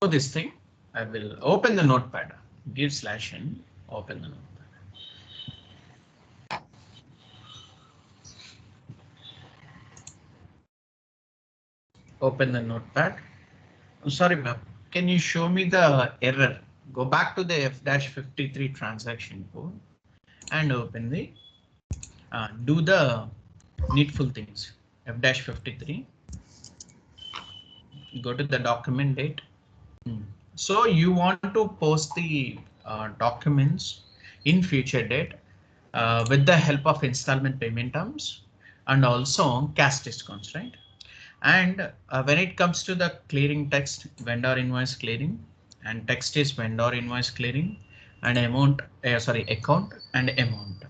this thing, I will open the notepad, give /n, open the notepad. Open the notepad. I'm sorry, ma'am. Can you show me the error? Go back to the F-53 transaction code and open the do the needful things. F-53. Go to the document date. So you want to post the documents in future date with the help of installment payment terms and also cash discounts, right? And when it comes to the clearing text, vendor invoice clearing, and text is vendor invoice clearing, and amount, account and amount.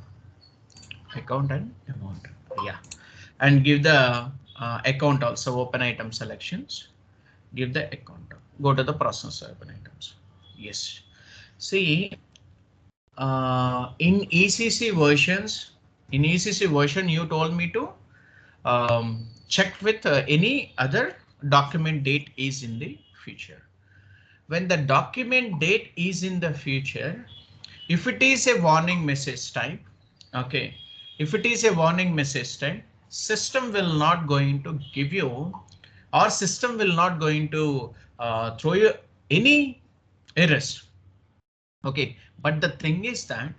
Account and amount, yeah. And give the account also, open item selections. Give the account. Go to the process open items. Yes. See, in ECC versions, you told me to check with any other document date is in the future. When the document date is in the future, if it is a warning message type, okay, if it is a warning message type, system will not going to give you, or system will not going to throw you any errors. Okay, but the thing is that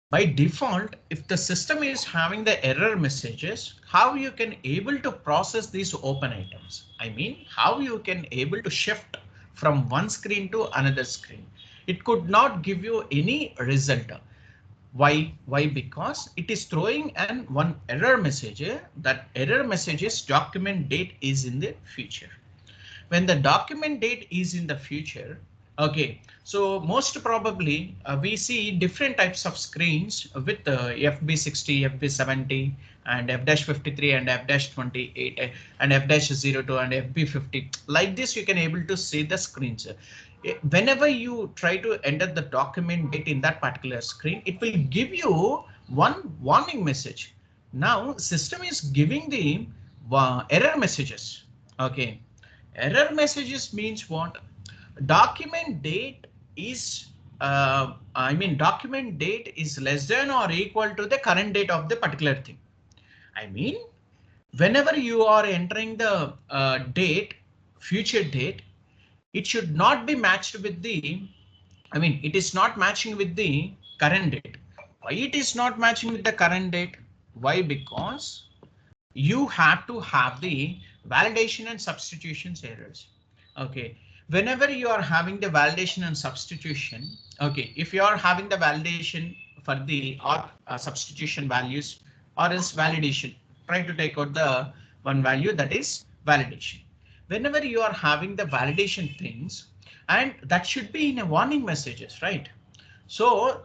by default, if the system is having the error messages, how you can able to process these open items? I mean, how you can able to shift from one screen to another screen? It could not give you any result. Why? Because it is throwing an one error message. That error messages document date is in the future. When the document date is in the future, okay, so most probably we see different types of screens with FB60, FB70 and F-53 and F-28 and F-02 and FB50. Like this, you can able to see the screens. Whenever you try to enter the document date in that particular screen, it will give you one warning message. Now system is giving the error messages. Okay. Error messages means what? Document date is, document date is less than or equal to the current date of the particular thing. I mean, whenever you are entering the date, future date, it should not be matched with the, it is not matching with the current date. Why it is not matching with the current date? Why? Because you have to have the validation and substitutions errors. Okay, whenever you are having the validation and substitution, okay, if you are having the validation for the or substitution values or else validation, try to take out the one value that is validation. Whenever you are having the validation things, and that should be in a warning messages, right? So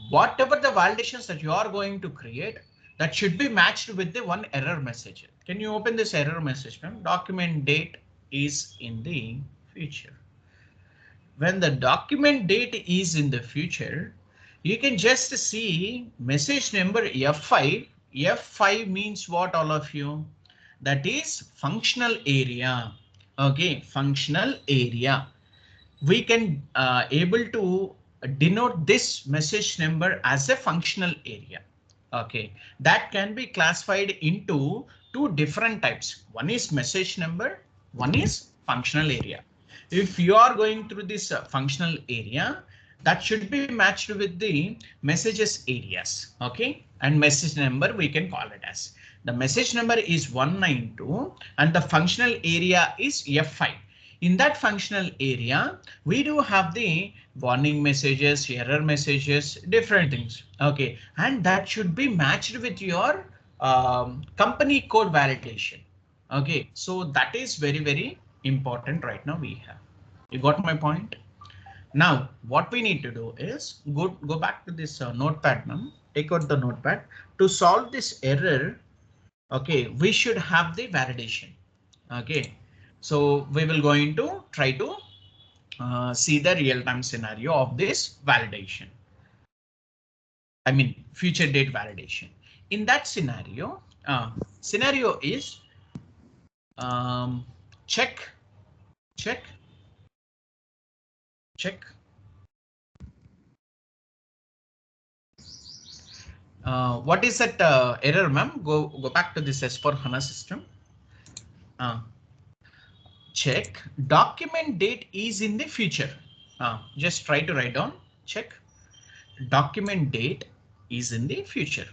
whatever the validations that you are going to create, that should be matched with the one error message. Can you open this error message? Document date is in the future. When the document date is in the future, you can just see message number F5. F5 means what, all of you? That is functional area. Okay, functional area. We can able to denote this message number as a functional area. Okay, that can be classified into two different types. One is message number, one is functional area. If you are going through this functional area, that should be matched with the messages areas. Okay, and message number we can call it as. The message number is 192 and the functional area is F5. In that functional area, we do have the warning messages, error messages, different things. Okay, and that should be matched with your company code validation. Okay, so that is very, very important right now we have. You got my point? Now, what we need to do is go back to this notepad now. Take out the notepad. To solve this error, okay, we should have the validation. Okay. So we will going to try to see the real-time scenario of this validation. I mean, future date validation. In that scenario, scenario is check Check. What is that error, ma'am? Go back to this S4 HANA system. Check document date is in the future. Just try to write down. Check document date is in the future.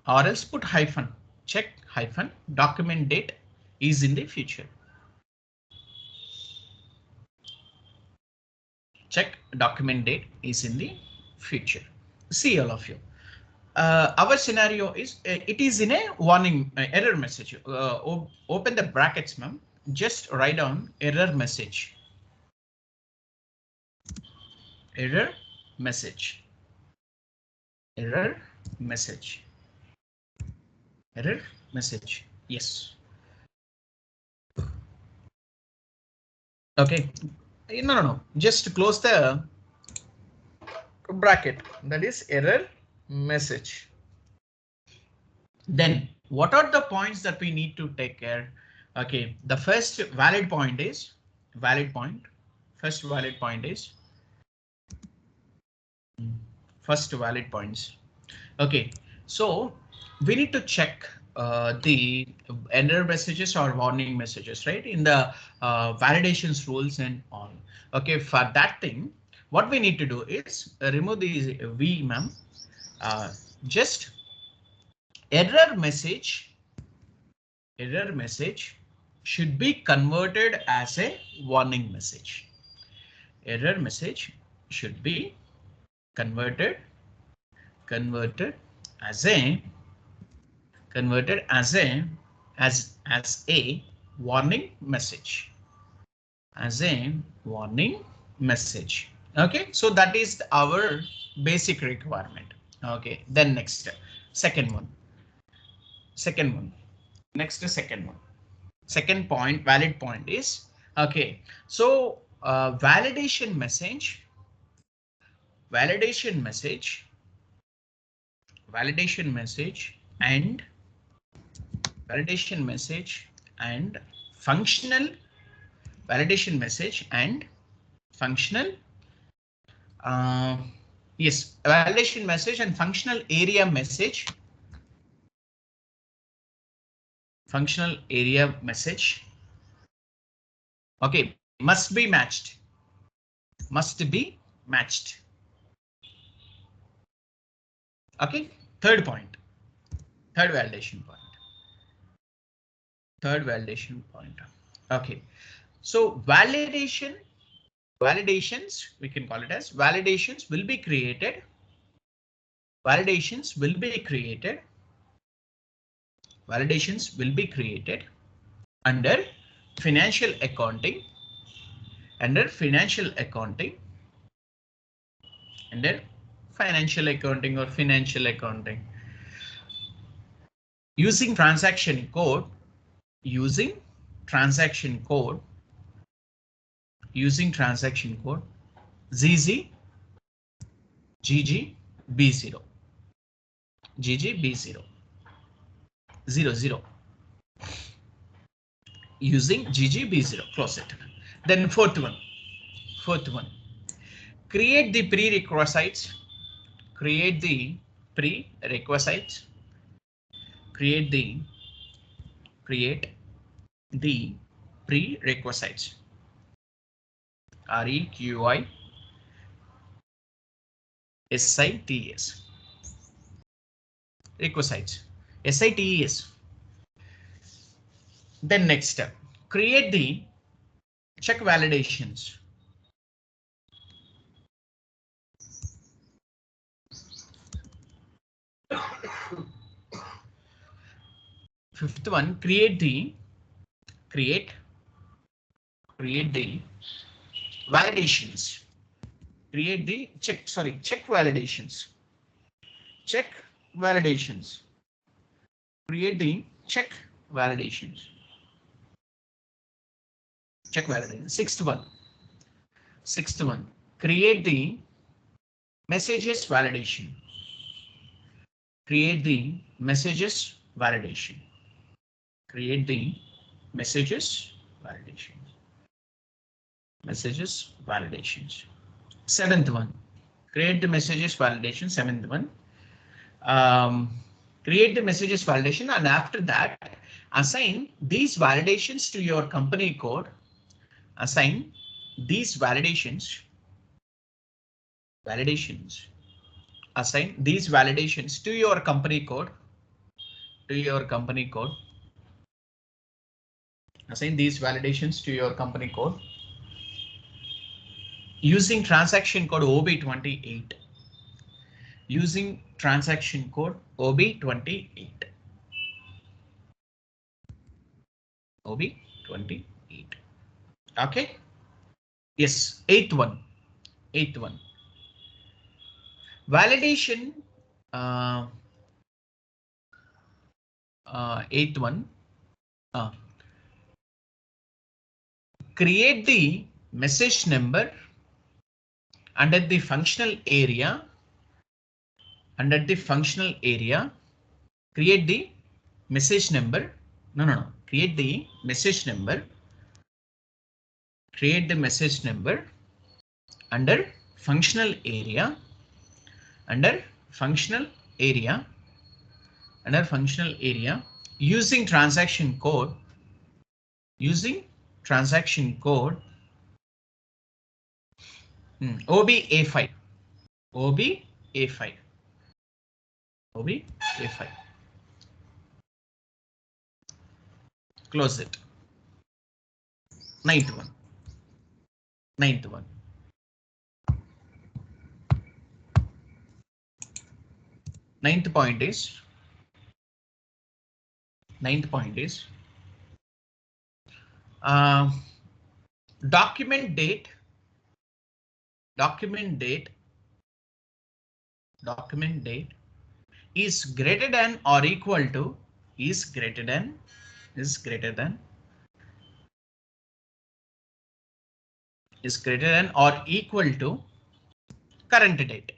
Or else put hyphen. Check hyphen document date is in the future. Check document date is in the future. See all of you. Our scenario is it is in a warning error message. Open the brackets, ma'am. Just write down error message. Error message. Error message. Error message. Yes. Okay. No. Just close the bracket. That is error message. Then what are the points that we need to take care? Okay, the first valid point is First valid point is first valid points. Okay, so we need to check the error messages or warning messages, right? In the validations rules and all. Okay, for that thing, what we need to do is remove the V, ma'am. Just error message should be converted as a warning message. Error message should be converted as a warning message. As a warning message. Okay, so that is our basic requirement. Okay, then next second one. Next second one. Second point, valid point is okay. So validation message and functional validation message and functional yes, validation message and functional area message. Functional area message. Okay, must be matched. Okay, third validation point. Okay, so validations, we can call it as validations will be created. Validations will be created under financial accounting. Or financial accounting. Using transaction code. ZZ GG B0. 00. Using GGB0, close it. Then fourth one. Create the prerequisites. Create the prerequisites. REQUISITES. Requisites. SITES. Then next step, create the check validations. Fifth one, create the validations. Check validations. Create the check validations. Sixth one, create the messages validation. Create the messages validations. Messages validations. Seventh one, create the messages validation. Seventh one, create the messages validation, and after that assign these validations to your company code. Assign these validations. Assign these validations to your company code. Assign these validations to your company code using transaction code OB28. Using transaction code OB28. OB28. Okay. Yes. Eighth one. Validation. Eighth one. Create the message number under the functional area. Create the message number. Create the message number. Create the message number under functional area. Using transaction code. OBA5. Close it. Ninth one. Ninth point is document date is greater than or equal to current date.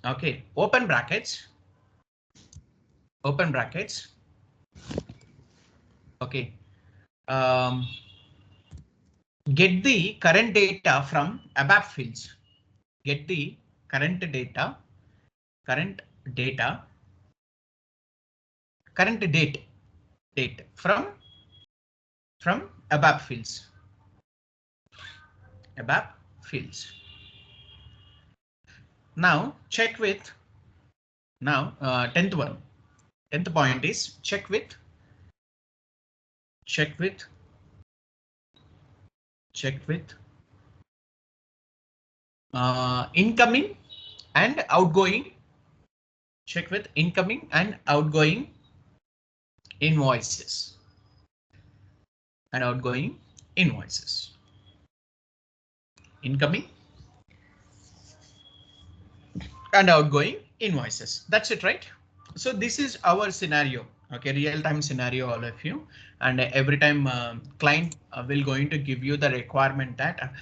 Okay, open brackets. Okay. Get the current data from above fields. Get the current date from above fields. Now check with 10th one. 10th point is check with incoming and outgoing. Check with incoming and outgoing invoices. Incoming and outgoing invoices. That's it, right? So this is our scenario. Okay, real-time scenario, all of you, and every time client will going to give you the requirement that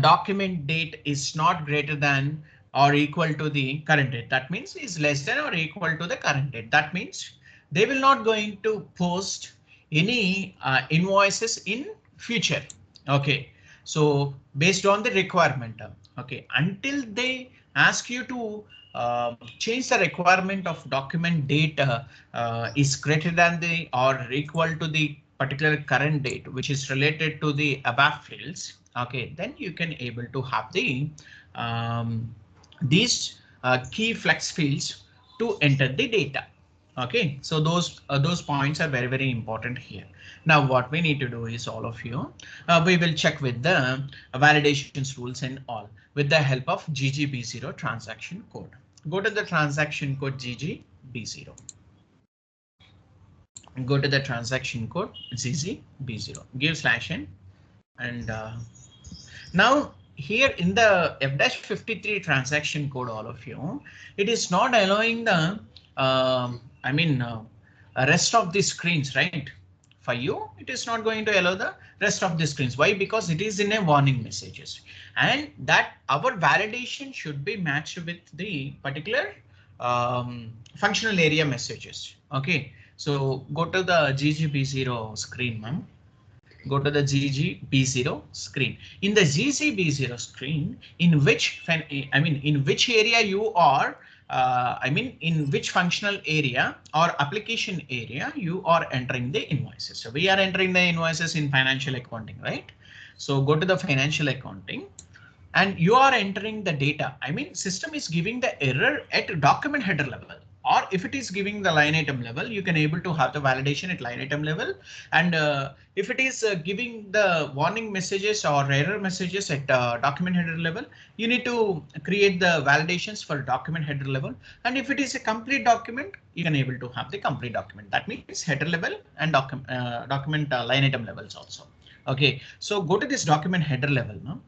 document date is not greater than or equal to the current date. That means is less than or equal to the current date. That means they will not going to post any invoices in future. Okay, so based on the requirement. Okay, until they ask you to change the requirement of document date is greater than the or equal to the particular current date, which is related to the above fields. Okay, then you can able to have the these key flex fields to enter the data. Okay, so those points are very, very important here. Now what we need to do is all of you, we will check with the validations rules and all with the help of GGB0 transaction code. Go to the transaction code GGB0. Go to the transaction code GGB0. Give /n and now here in the F-53 transaction code, all of you, it is not allowing the rest of the screens, right? for you, it is not going to allow the rest of the screens. Why? Because it is in a warning messages, and that our validation should be matched with the particular functional area messages. Okay, so go to the GGB0 screen, ma'am. Go to the GGB0 screen. In the GGB0 screen, in which in which area you are, in which functional area or application area you are entering the invoices. So we are entering the invoices in financial accounting, right? So go to the financial accounting and you are entering the data. System is giving the error at document header level. Or if it is giving the line item level, you can able to have the validation at line item level. And if it is giving the warning messages or error messages at document header level, you need to create the validations for document header level. And if it is a complete document, you can able to have the complete document. That means header level and document line item levels also. Okay, so go to this document header level now.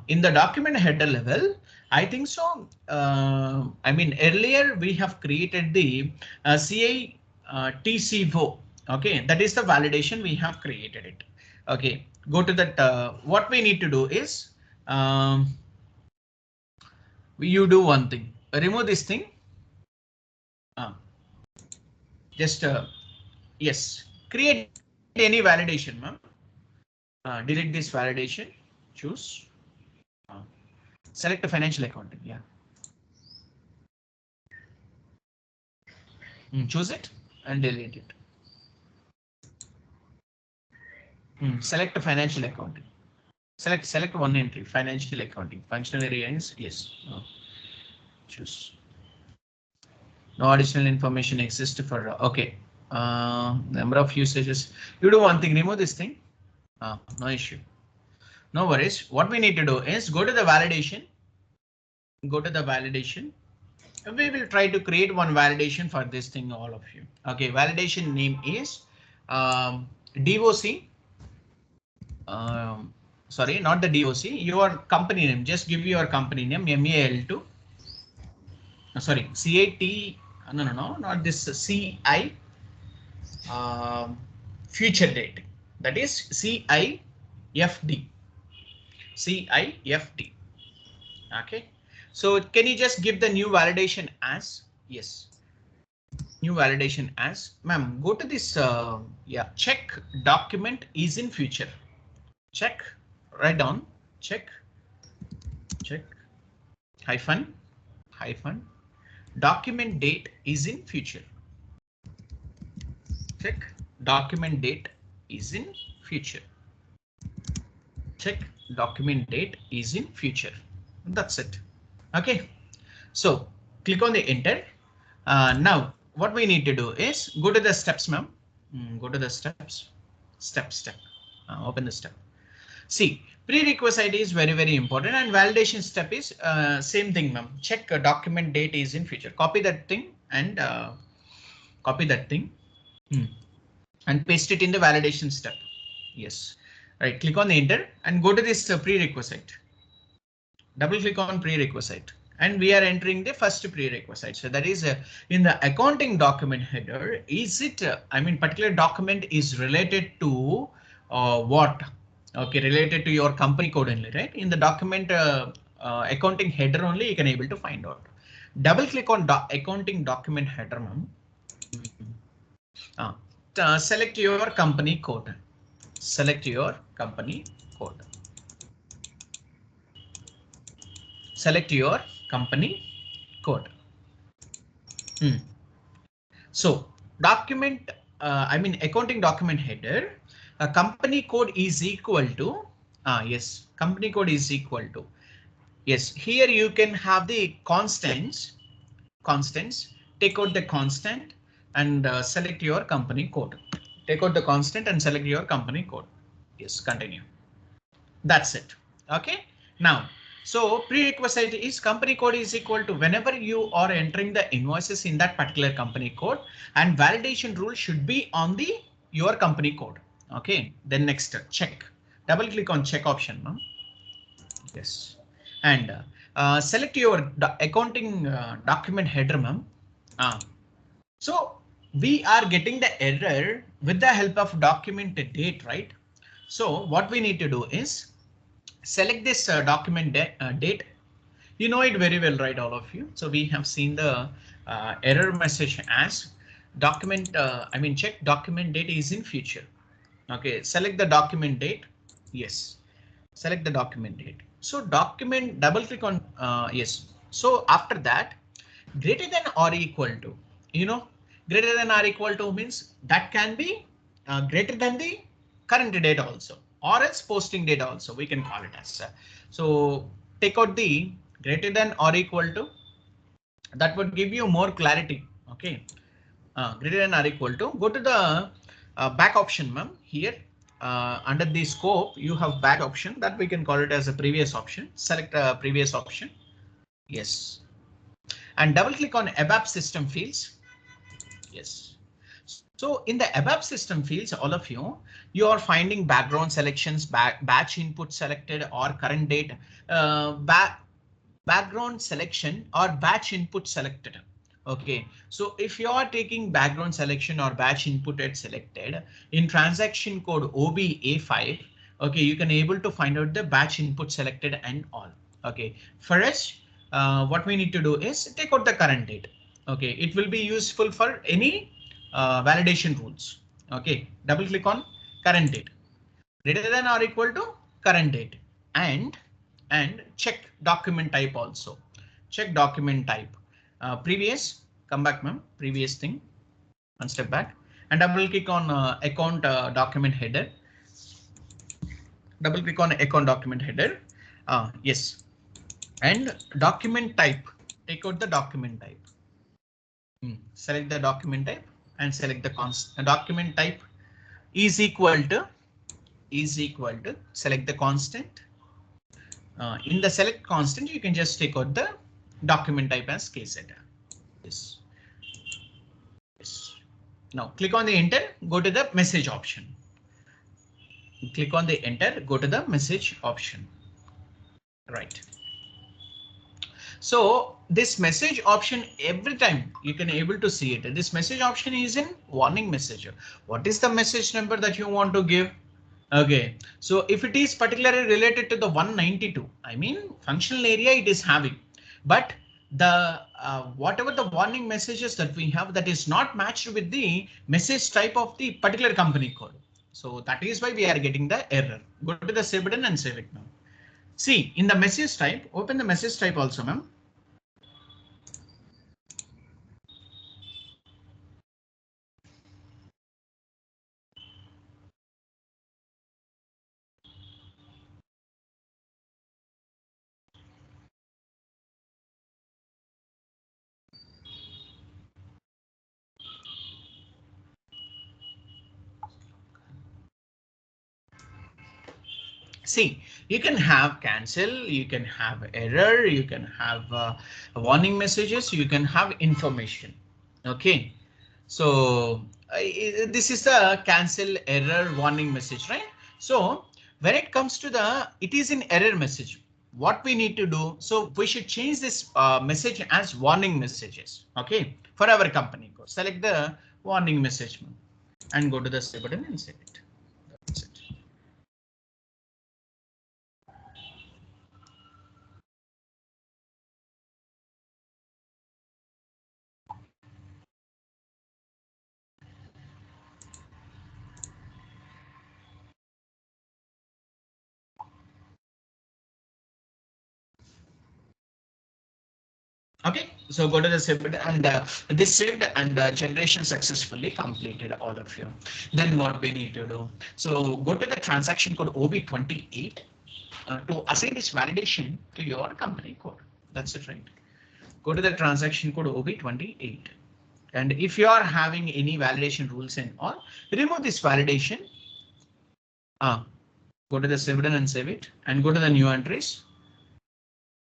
In the document header level, I think so. Earlier we have created the CI TCO. Okay, that is the validation we have created it. Okay, go to that. What we need to do is you do one thing. Remove this thing. Yes, create any validation, ma'am. Delete this validation. Choose. Select the financial accounting. Yeah. Choose it and delete it. Select the financial accounting. Select one entry, financial accounting. Functional area is yes. No. Choose. No additional information exists for okay. Number of usages. You do one thing, remove this thing. No issue. No worries. What we need to do is go to the validation. Go to the validation. We will try to create one validation for this thing, all of you. Okay, validation name is DOC. Sorry, not the DOC, your company name. Just give your company name, MAL2. Sorry, CAT. No, not this CI. Future date. That is CIFD. CIFD. Okay. So can you just give the new validation as yes. New validation as ma'am. Go to this. Check document is in future. Check. Write down. Check. Hyphen. Document date is in future. Check. Document date is in future. Check. Document date is in future. That's it. Okay. So click on the enter. Now what we need to do is go to the steps, ma'am. Go to the steps. Step. Open the step. See, prerequisite is very, very important, and validation step is same thing, ma'am. Check document date is in future. Copy that thing and and paste it in the validation step. Yes. Right. Click on the enter and go to this prerequisite. Double click on prerequisite. And we are entering the first prerequisite. So that is in the accounting document header. Is it, particular document is related to what? Okay, related to your company code only, right? In the document accounting header only, you can able to find out. Double click on accounting document header, ma'am. Select your company code. Select your company code. Select your company code. So document, accounting document header, company code is equal to, yes, company code is equal to, yes, here you can have the constants, take out the constant and select your company code. Take out the constant and select your company code. Yes, continue. That's it. Okay, now. So prerequisite is company code is equal to whenever you are entering the invoices in that particular company code, and validation rule should be on the your company code. Okay, then next check. Double click on check option. No? Yes, and select your accounting document header, ma'am. So we are getting the error with the help of document date, right? So what we need to do is select this document date. You know it very well, right, all of you. So we have seen the error message as document, check document date is in future. Okay, select the document date. Yes, select the document date. So document, double click on yes. So after that, greater than or equal to, you know, greater than or equal to means that can be greater than the current date also, or else posting date also, we can call it as. So take out the greater than or equal to, that would give you more clarity. Okay, greater than or equal to, go to the back option, ma'am. Here under the scope, you have back option that we can call it as a previous option. Select a previous option. Yes. And double click on ABAP system fields. Yes. So in the ABAP system fields, all of you are finding background selections, batch input selected or current date, background selection or batch input selected. Okay, so if you are taking background selection or batch input at selected in transaction code OBA5, okay, you can able to find out the batch input selected and all. Okay, for us, what we need to do is take out the current date. Okay, it will be useful for any validation rules. Okay, double click on current date, greater than or equal to current date, and check document type also. Check document type. Previous, come back, ma'am. Previous thing, one step back, and double click on account document header. Double click on account document header. Yes, and document type. Take out the document type. Select the document type and select the constant. Document type is equal to select the constant. In the select constant, you can just take out the document type as case data. Yes. Yes. Now click on the enter, go to the message option. Click on the enter, go to the message option. Right. So this message option, every time you can able to see it. This message option is in warning message. What is the message number that you want to give? Okay, so if it is particularly related to the 192, I mean functional area it is having, but the whatever the warning messages that we have, that is not matched with the message type of the particular company code. So that is why we are getting the error. Go to the save button and save it now. See, in the message type, open the message type also, ma'am. See, you can have cancel, you can have error, you can have warning messages, you can have information. Okay, so this is the cancel, error, warning message, right? So when it comes to the, it is an error message. What we need to do, so we should change this message as warning messages. Okay, for our company code, select the warning message and go to the save button and save it. That's it. Okay, so go to the saved and this saved and generation successfully completed, all of you. Then what we need to do? So go to the transaction code OB28 to assign this validation to your company code. That's it, right? Go to the transaction code OB28. And if you are having any validation rules and all, remove this validation. Go to the saved and save it and go to the new entries.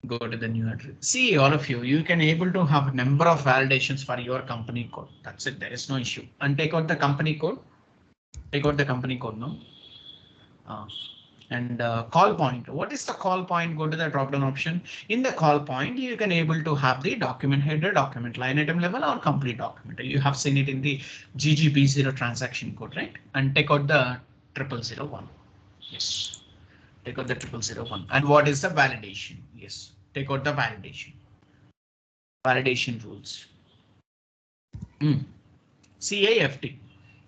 Go to the new address. See, all of you can able to have a number of validations for your company code. That's it. There is no issue. And take out the company code. Take out the company code now. And call point. What is the call point? Go to the drop down option. In the call point, you can able to have the document header, document line item level, or complete document. You have seen it in the GGB0 transaction code, right? And take out the 0001. Yes. Take out the 0001. And what is the validation? Yes. Take out the validation. Validation rules. CAFT.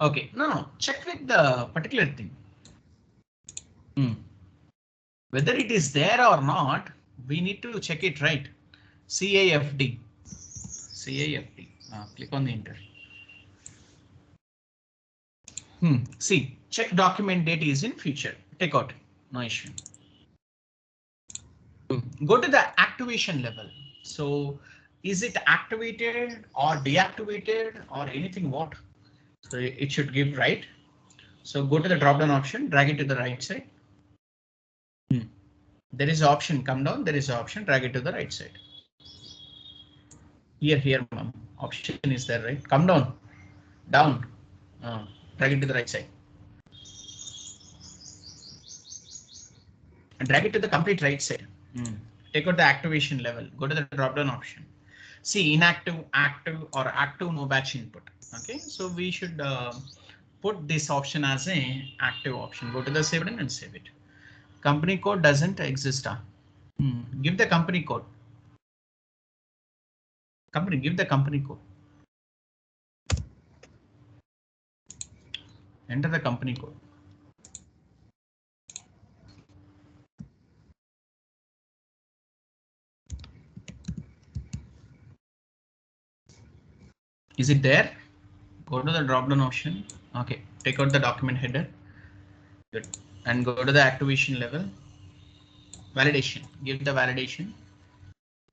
Okay. No. Check with the particular thing. Whether it is there or not, we need to check it, right? CAFD. CAFD. Click on the enter. See, check document date is in future. Take out. No issue. Go to the activation level. So is it activated or deactivated or anything what? So it should give right. So go to the drop down option, drag it to the right side. There is option, come down, there is option, drag it to the right side. Here, ma'am. Option is there, right? Come down, drag it to the right side. And drag it to the complete right side. Take out the activation level, go to the drop down option. See inactive, active or active no batch input. Okay, so we should put this option as a active option. Go to the save button and save it. Company code doesn't exist. Give the company code. Give the company code. Enter the company code. Is it there? Go to the drop down option. Okay, take out the document header. Good. And go to the activation level. Validation. Give the validation.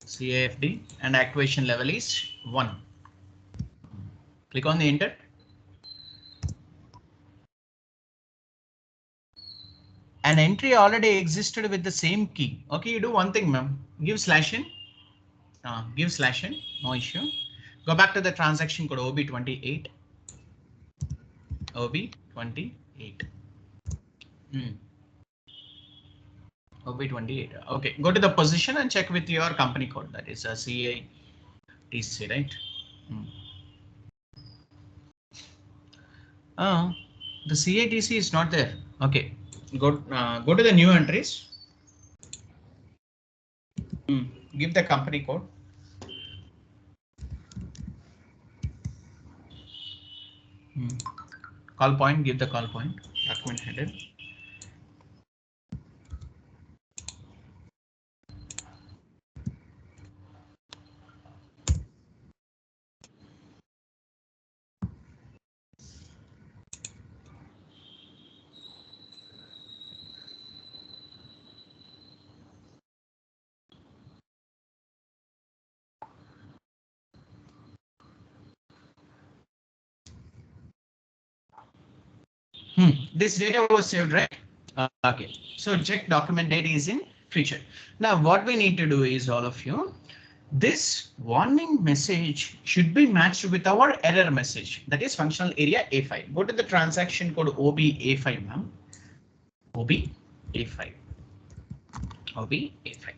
CAFD and activation level is 1. Click on the enter. An entry already existed with the same key. Okay, you do one thing, ma'am. Give /n. Give /n. No issue. Go back to the transaction code OB28. OB28. OB28. Okay, go to the position and check with your company code. That is a CATC, right? The CATC is not there. Okay, go to the new entries. Give the company code. Call point. Give the call point. Document header. This data was saved, right? Okay, so check document data is in future. Now what we need to do is, all of you, this warning message should be matched with our error message. That is functional area A5. Go to the transaction code OB-A5, ma'am. OB-A5. OB-A5.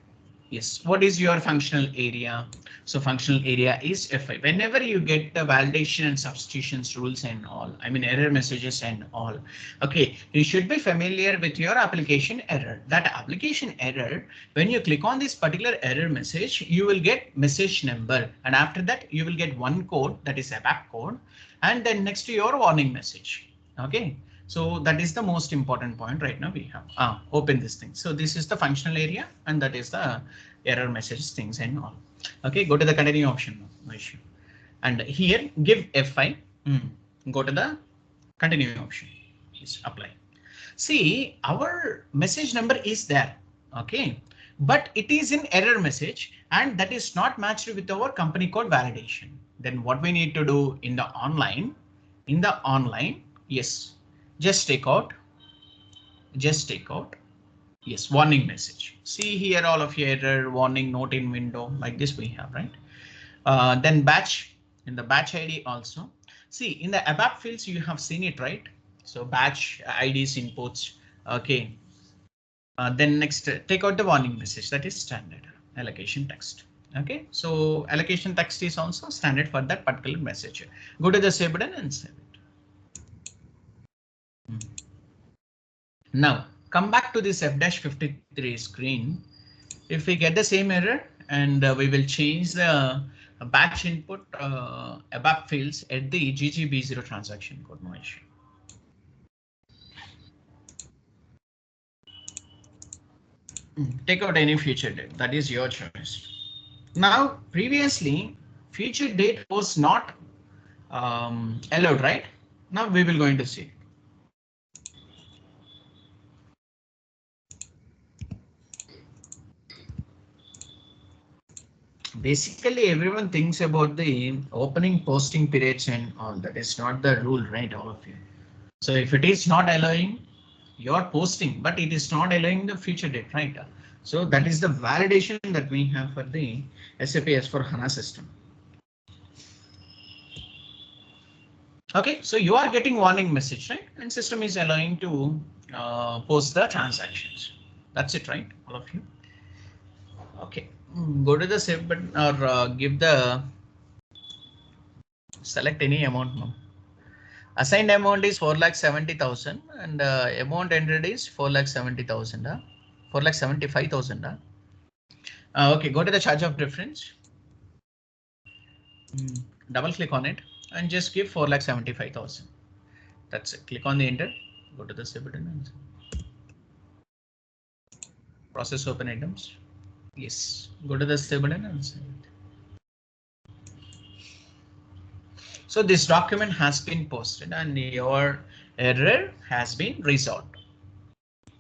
Yes. What is your functional area? So functional area is F5. Whenever you get the validation and substitutions rules and all, I mean error messages and all. Okay, you should be familiar with your application error. That application error, when you click on this particular error message, you will get message number, and after that you will get one code, that is ABAP code, and then next to your warning message. Okay. So that is the most important point right now we have. Open this thing. So this is the functional area and that is the error message things and all. Okay, go to the continue option. No issue. And here give F5. Go to the continue option. Please apply. See, our message number is there. Okay, but it is in error message and that is not matched with our company code validation. Then what we need to do in the online, yes. Just take out, yes, warning message. See here, all of your error, warning, note in window, like this we have, right? Then batch, in the batch ID also. See, in the ABAP fields, you have seen it, right? So batch IDs inputs, okay. Then next, take out the warning message, that is standard allocation text. Okay, so allocation text is also standard for that particular message. Go to the save button and save it. Now come back to this F-53 screen. If we get the same error, and we will change the batch input above fields at the GGB0 transaction code, no issue. Take out any future date, that is your choice. Now previously future date was not allowed, right? Now we will going to see. Basically everyone thinks about the opening posting periods and all. That is not the rule, right, all of you? So if it is not allowing, you're posting, but it is not allowing the future date, right? So that is the validation that we have for the SAP S/4HANA system. Okay, so you are getting warning message, right? And system is allowing to post the transactions. That's it, right, all of you? Okay, go to the save button or give the select any amount now. Assigned amount is 4,70,000 and amount entered is 4,70,000. 4,75,000. Okay, go to the charge of difference. Double click on it and just give 4,75,000. That's it. Click on the enter. Go to the save button and process open items. Yes, go to the save button and save it. So this document has been posted and your error has been resolved.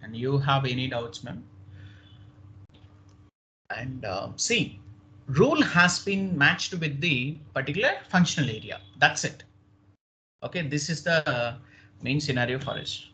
And you have any doubts, ma'am? And see, rule has been matched with the particular functional area. That's it. Okay, this is the main scenario for us.